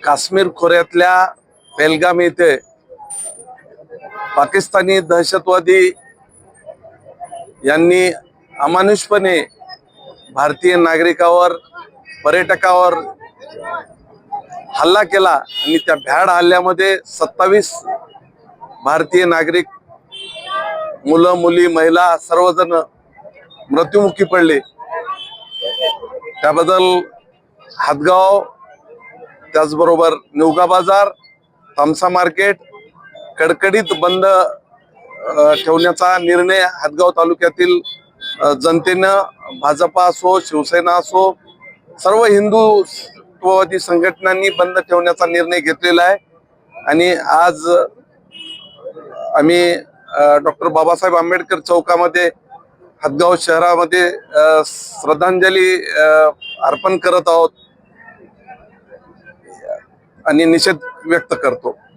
काश्मीर खोऱ्यातल्या पेहलगाम येथे पाकिस्तानी दहशतवादी यांनी अमानुषपणे भारतीय नागरिकावर पर्यटकावर हल्ला केला आणि त्या भ्याड हल्ल्यामध्ये 27 भारतीय नागरिक मुलं मुली महिला सर्वजण मृत्युमुखी पडले। त्याबद्दल हातगाव त्याचबरोबर निवगा बाजार तामसा मार्केट कडकडीत बंद ठेवण्याचा निर्णय हातगाव तालुक्यातील जनतेनं भाजपा असो शिवसेना असो सर्व हिंदुत्ववादी संघटनांनी बंद ठेवण्याचा निर्णय घेतलेला आहे। आणि आज आम्ही डॉक्टर बाबासाहेब आंबेडकर चौकामध्ये हातगाव शहरामध्ये श्रद्धांजली अर्पण करत आहोत आणि निषेध व्यक्त करतो।